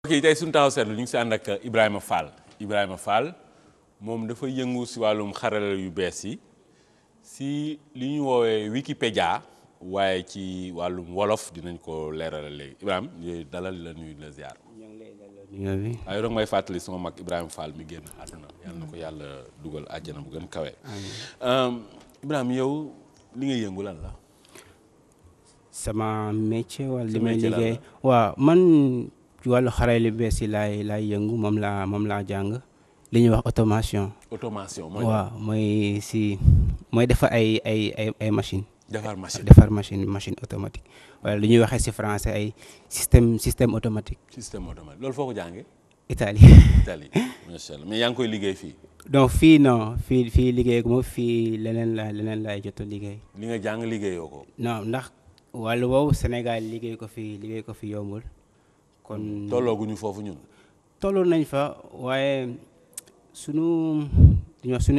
ok tey suñu taxaw seetlu ñu ngi si ànd ak Ibrahima Fall moom dafa yëngu si wàllum xarala yu bees yi si li ñu woowee Wikipédia waaye ci wàllum wolof dinañ ko leeralal léegi Ibrahima yooyu dalal la nuyu la ziar. waaye rek may fàttali sama mag Ibrahima Fall mi génn àdduna yàlla na ko yàlla dugal àjjana bu gën kawe. Ibrahima yow li nga yëngu lan la. sama métier wala li may liggéey waaw man. ci wàllu xarala yu bees yi laay yëngu moom laa jàng li ñuy wax automation. mooy waaw mooy defar ay machine defar machine automatique wala li ñuy waxee ci français ay système automatique. loolu foo ko jàngee. Italie. macha allah mais yaa ngi koy liggéey fii. donc fii non fii liggéey ko moom fii leneen laay jot a liggéey. li nga jàng liggéeyoo ko. non ndax wàllu woowu Sénégal liggéey ko fi yombul. kon tollooguñu foofu ñun. tolloon nañ fa waaye sunu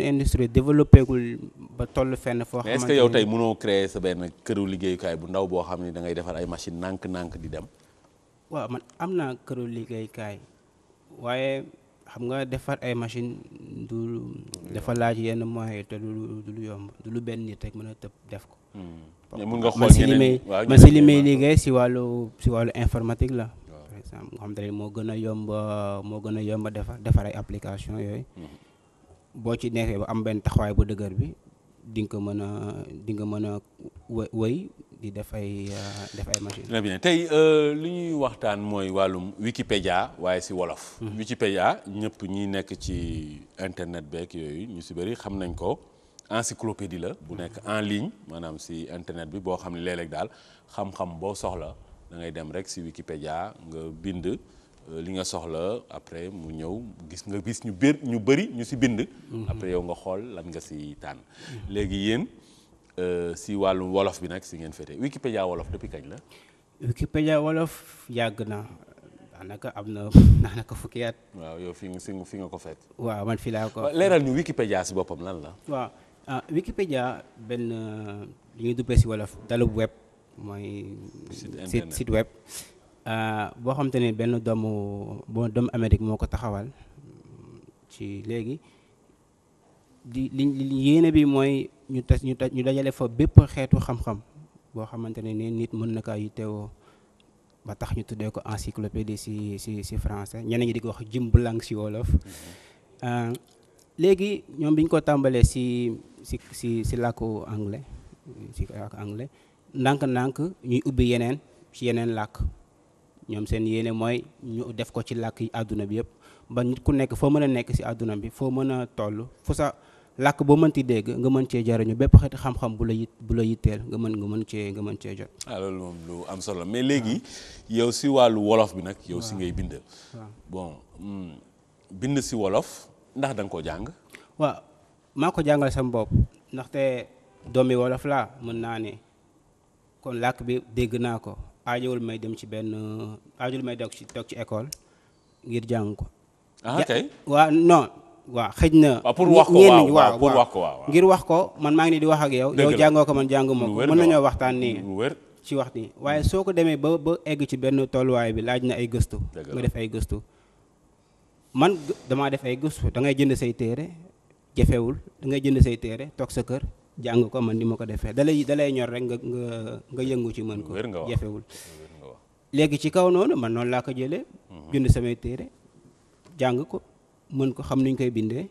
industrie développé gul ba toll fenn foo. mais est-ce que yow tey mënoo créer sa benn këru liggéeyukaay bu ndaw boo xam ne da ngay defar ay machine nànk di dem. waaw man am naa këru liggéeyukaay waaye xam nga defar ay machine dafa laaj yenn moyens te du lu yomb du lu benn nit rek mën a tëb def ko. mais mun nga xool ñeneen man si li may liggéey si wàllu informatique la. nga xam te ne moo gën a yomb defar ay application yooyu boo ci nekkee ba am benn taxawaay bu dëgër bi di nga mën a wëy di def ay machine. très bien tey li ñuy waxtaan mooy wàllum Wikipédia waaye si wolof. Wikipédia ñëpp ñi nekk ci internet beeg yooyu ñu si bëri xam nañ ko encyclopédie la bu nekk en ligne maanaam si internet bi boo xam ne léeg-léeg daal xam-xam boo soxla. da ngay dem rek ci Wikipédia nga bind li nga soxla après mu ñëw gis ñu bëri ñu ci bind. après yow nga xool lan nga ci tànn. léegi yéen ci wàllum wolof bi nag ci ngeen féete Wikipédia wolof depuis kañ la. Wikipédia wolof yàgg na daanaka fukki at. waaw yow fi nga ko fekk. waaw man fii laa ko. leeral ñu Wikipédia ci boppam lan la. waaw Wikipédia benn li ñuy duppee ci wolof dalub web. mooy site web boo xam te ne benn doomu Amérique moo ko taxawal ci léegi li yéene bi mooy ñu dajale fa bépp xeetu xam-xam boo xamante ne ni nit mën na kaa yittewoo ba tax ñu tuddee ko encyclopédie ci français ñeneen ñi di ko wax jumbulang ci wolof. léegi ñoom bi ñu ko tàmbalee ci làkku anglais ndànk-ndànk ñuy ubbi yeneen làkk ñoom seen yéene mooy ñu def ko ci làkk yi àdduna bi yëpp ba nit ku nekk foo mën a nekk ci àdduna bi foo mën a toll fu sa làkk boo mënti dégg nga mën cee jariñu bépp xeeti xam-xam bu la yitteel nga mën cee jot. loolu moom lu am solo mais léegi yow ci wàllu wolof bi nag. yow ci ngay bind. bon bind ci wolof ndax da nga koo jàng. waaw maa ko jàngal sama bopp ndaxte doomi wolof laa mën naa ne. kon làkk bi dégg naa ko aajowul may dem ci toog ci école ngir jàng ko. kay. waaw non waaw xëj na. pour wax ko waaw ngir wax ko man maa ngi nii di wax ak yow. yow jàngoo ko man jànguma ko mën nañoo waxtaan nii. ci wax nii waaye soo ko demee ba egg ci benn tolluwaay bi laaj na ay gëstu. nga def ay gëstu man damaa def ay gëstu da ngay jënd say téere jafewul da ngay jënd say téere toog sa kër. jàng ko man ni ma ko defee dalay ñor rek nga yëngu ci mën ko jafewul léegi ci kaw noonu man noonu laa ko jëlee bind samay téere jàng ko mën ko xam nuñ koy bindee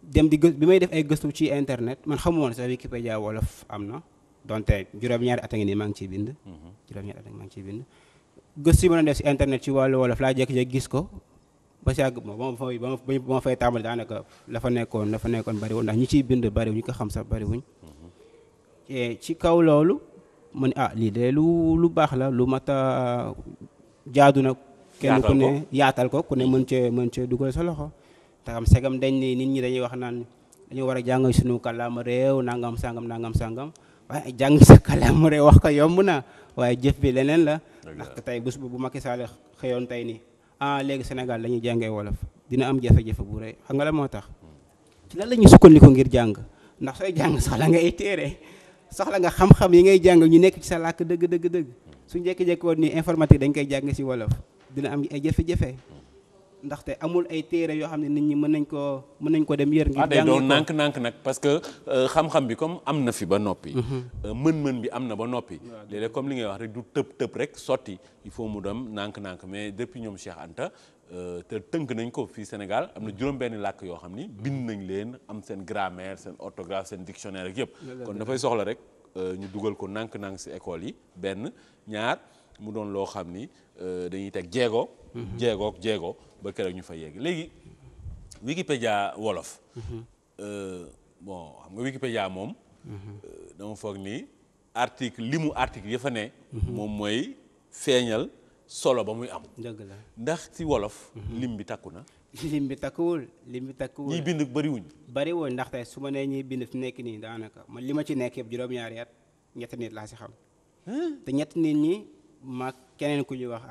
dem bi may def ay gëstu ci internet man xamu woon sax Wikipédia wolof am na donte juróom-ñaari at a ngi nii maa ngi ciy bind gëstu yi mën a def ci internet ci wàllu wolof laa jékki-jékki gis ko ba si àgg ba ma fay tàmbali daanaka la fa nekkoon bariwul ndax ñi ciy bind bariwul ñi ko xam sax bariwuñ ci kaw loolu man lii de lu baax la lu mat a jaadu na kenn ku ne yaatal ko ku ne mën cee dugal sa loxo te xam segam dañ ne nit ñi dañuy wax naan dañu war a jàng suñu kàllaama réew nangam sangam waaye jàng sa kàllaama réew wax ko yomb na waaye jëf bi leneen la ndax tey bés bu Macky Sall xëyoon tey nii léegi Sénégal dañuy jàngee wolof dina am jafe-jafe bu rëy xam nga la moo tax ci lan la ñuy sukkandiku ngir jàng ndax sooy jàng soxla nga ay téere soxla nga xam-xam yi ngay jàng ñu nekk ci sa làkk dëgg su njëkki-jekki woon ni informatique dañ koy jàng ci wolof dina am ay jafe-jafe ndaxte amul ay téere yoo xam ne nit ñi mën nañ ko dem yër ngir day doon nànk-nànk nag parce que xam-xam bi comme am na fi ba noppi mën-mën bi am na ba noppi léeg-léeg comme li ngay wax rek du tëb rek sotti il faut mu dem nànk-nànk mais depuis ñoom Cheikh Anta te tënk nañ ko fii Sénégal am na juróom-benn làkk yoo xam ni bind nañ leen am seen grammaire seen orthographe seen dictionnaire ak yëpp kon dafay soxla rek ñu dugal ko nànk-nànk ci école yi benn ñaar mu doon loo xam ni dañuy teg jéego ba keroog ñu fa yegg léegi Wikipédia wolof bon xam nga Wikipédia moom dama foog ni limu article ya fa ne moom mooy feeñal solo ba muy am dëgg la ndax ci wolof lim bi takku na lim bi takkuwul ñiy bind bariwuñ ndaxte su ma nee ñiy bind fi nekk nii daanaka man li ma ci nekk yëpp juróom-ñaari at ñetti nit laa ci xam te ñetti nit ñi maag keneen ku ñuy wax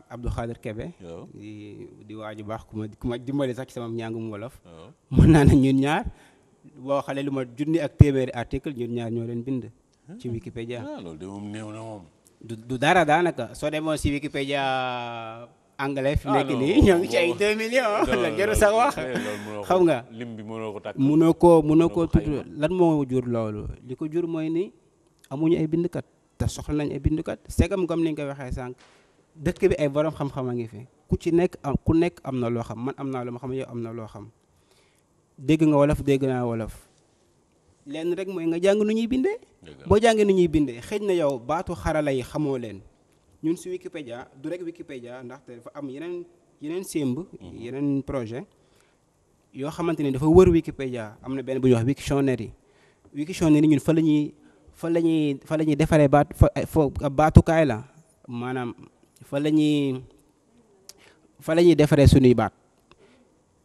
Abdou Khadir Kébé di waaju baax ku ma dimbali sax ci sama njàngum wolof mën naa ne ñun ñaar boo xale lu ma junni ak téeméeri article ñun ñaar ñoo leen bind ci Wikipédia loolu de moom néew na moom du dara daanaka soo demoon si Wikipédia anglais fi nekk nii ñoo ngi ci ay 2 millions la jëru sax wax xam nga lim bi mënoo ko takk mënoo ko tudd lan moo jur loolu li ko jur mooy ni amuñu ay bindkat te soxla nañ ay bindkat segam comme ni nga ko waxee sànq dëkk bi ay borom xam-xam a ngi fi ku nekk am na loo xam man am naa lu ma xam yow am na loo xam dégg nga wolof dégg naa wolof lenn rek mooy nga jàng nu ñuy bindee boo jàngee nu ñuy bindee xëj na yow baatu xarala yi xamoo leen ñun si Wikipédia du rek Wikipédia ndaxte dafa am yeneen sémb yeneen projet yoo xamante ni dafa wër Wikipédia am na benn bu ñuy wax Wiktionary ñun fa la ñuy defaree baatukaay la maanaam fa la ñuy defaree suñuy baat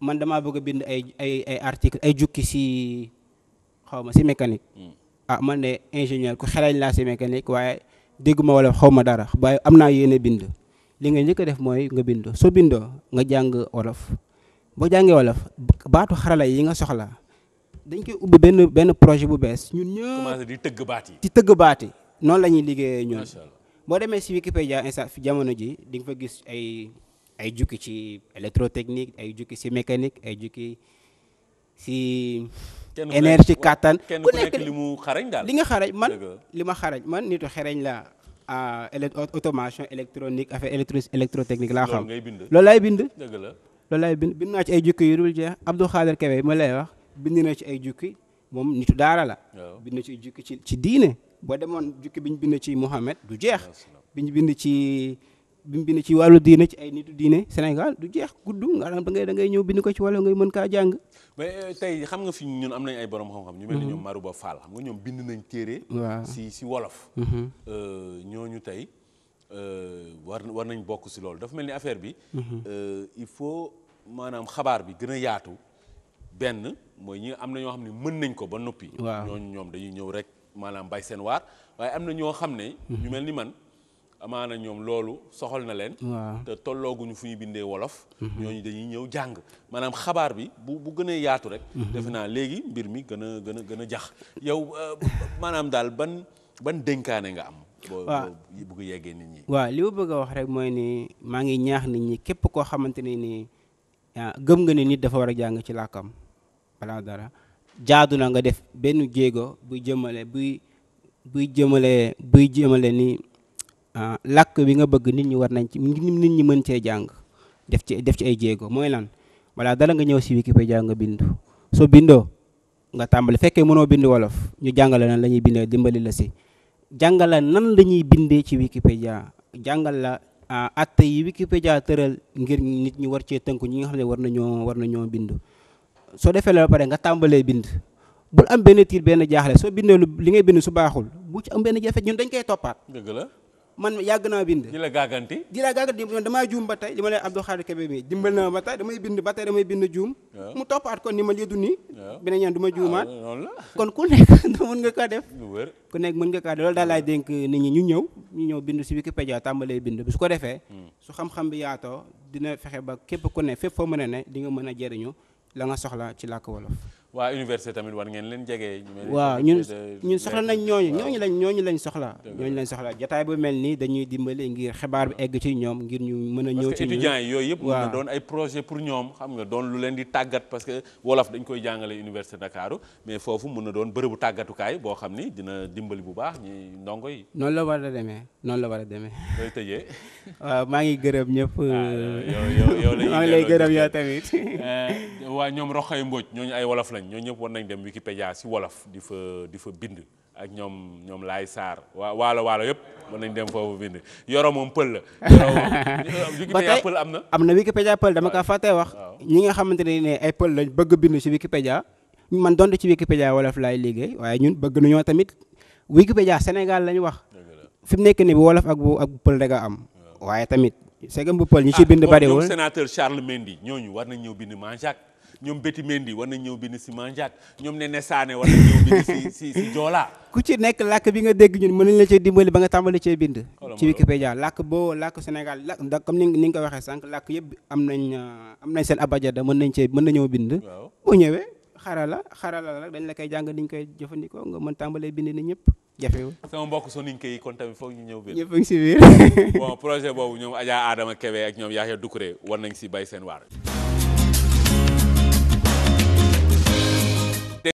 man damaa bëgg a bind ay article ay jukki si xawma si mécanique man de ingénieur ku xelañ laa si mécanique waaye dégguma wala xawma dara waaye am naa yéene bind li nga njëkk a def mooy nga bind soo bindoo nga jàng wolof boo jàngee wolof baatu xarala yi nga soxla dañ koy ubbi benn projet bu bees ñun ñëpp commencé di tëgg baat yi noonu la ñuy liggéeyee ñun boo demee si Wikipédia instant fi jamono ji di nga fa gis ay jukki ci électrotechnique ay jukki ci mécanique ay jukki ci énergie kàttan ku nekk li mu xarañ daal li nga xarañ li ma xarañ man nitu xereñ la automation électronique affaire électrotechnique laa xam loolu laay bind bind naa ci ay jukki yu dul jeex Abdou Khadir Kébé ma lay wax bind na ci ay jukki moom nitu daara la bind na ci ay jukki ci diine boo demoon jukki bi ñu bind ci Mouhamed du jeex bi ñu bind ci wàllu diine ci ay nitu diine Sénégal du jeex gudd nga da ngay ñëw bind ko ci wala ngay mën kaa jàng mais tey xam nga fi ñun am nañ ay borom xam-xam ñu mel ni ñoom Marouba Fall xam nga ñoom bind nañ téere si wolof ñooñu tey war nañ bokk si loolu dafa mel ni affaire bi il faut maanaam xabaar bi gën a yaatu benn mooy ñi am na ñoo xam ne mën nañ ko ba noppi ñooñu ñoom dañuy ñëw rek maanaam bay seen waar waaye am na ñoo xam ne ñu mel ni man amaana ñoom loolu soxal na leen te tollooguñu fu ñu bindee wolof ñooñu dañuy ñëw jàng maanaam xabaar bi bu gën a yaatu rek defe naa léegi mbir mi gën a jax yow maanaam daal ban dénkaane nga am boo bëgg yeggee nit ñi waaw li ma bëgg a wax rek mooy ni maa ngi ñaax nit ñi képp koo xamante ne ni gëm nga ni nit dafa war a jàng ci làkkam balaa dara jaadu na nga def benn jéego buy jëmale ni làkk bi nga bëgg nit ñi war nañ ci nit ñi mën cee jàng def ci ay jéego mooy lan balaa dara nga ñëw si Wikipédia nga bindu soo bindoo nga tàmbali fekkee mënoo bind wolof ñu jàngale nan la ñuy bindee dimbali la si jàngala nan la ñuy bindee ci Wikipédia jàngal la atte yi Wikipédia tëral ngir nit ñi war cee tënku ñi nga xam ne war nañoo bind soo defee la ba pare nga tàmbalee bind bul am benn tiir benn jaaxle soo bindee li ngay bind su baaxul bu ci am benn jafe ñun dañ koy toppaat. dëgg la man yàgg naa bind. di la gàgganti damaa juum ba tey li ma leen Abdou Khadir Kébé mi dimbal na ma ba tey damay bind juum. mu toppaat kon ni ma lii du nii. beneen ñaan du ma juumaat. kon ku nekk mën nga kaa def. ku nekk mën nga kaa def loolu daal laay dénk nit ñi ñu ñëw bind si Wikipédia tàmbalee bind bi su ko defee. su xam-xam bi yaatoo dina fexe ba képp ku ne fépp foo mën a ne di nga mën a jëriñu la nga soxla ci làkk wolof. waa université tamit war ngeen leen jege. waaw ñun soxla nañ ñooñu lañ soxla. ñooñu lañ soxla jotaay bu mel nii dañuy dimbali ngir xibaar bi egg ci ñoom ngir ñu mën a ñëw ci étudiants yi yooyu yëpp mën na doon ay projet pour ñoom xam nga doon lu leen di tàggat parce que wolof dañ koy jàngale université Ndakaaru mais foofu mën na doon bërëbu tàggatukaay boo xam ni dina dimbali bu baax ñi ndongo yi. noonu la war a demee. looy tëjee. waaw maa ngi gërëm ñëpp. yow maa ngi lay gërëm yow tamit. waa ñoom Roxay Mbodj ñooñu ay wolof lañ ñoo ñëpp war nañ dem Wikipédia si wolof di fa bind ak ñoom Laay Sarr waalo yëpp war nañ dem foofu bind Yoro moom pël la. Wikipédia pël am na. am na Wikipédia pël dama kaa fàtte wax. ñi nga xamante ne ay pël lañ bëgg bind si Wikipédia man donte ci Wikipédia wolof laay liggéey waaye ñun bëgg nañoo tamit Wikipédia Sénégal lañ wax. fi mu nekk nii bu wolof ak bu pël rek a am. waaye tamit segam bu pël ñi ci bind bariwul. ñoom sénateur Charles Mendy ñooñu war nañ ñëw bind Manjaak ñoom Betty Mendy war nañ ñëw bind si Manjaak ñoom Néné Sané war nañ ñëw bind si Joola. ku ci nekk làkk bi nga dégg ñun mën nañ la cee dimbali ba nga tàmbali cee bind. ci Wikipédia làkk Sénégal làkk comme ni nga ko waxee sànq làkk yëpp am nañ seen abajada mën nañoo bind. waaw boo ñëwee xarala la dañ la koy jàng ni ñu koy jëfandikoo nga mën tàmbalee bind ni ñëpp jafewul. sama mbokk soninke yi kon tamit foog ñu ñëw bind. ñëpp a ngi si biir. bon projet boobu ñoom Adja Adama Kébé ak ñoom Yaxya Doucouré war nañ si bay seen waar.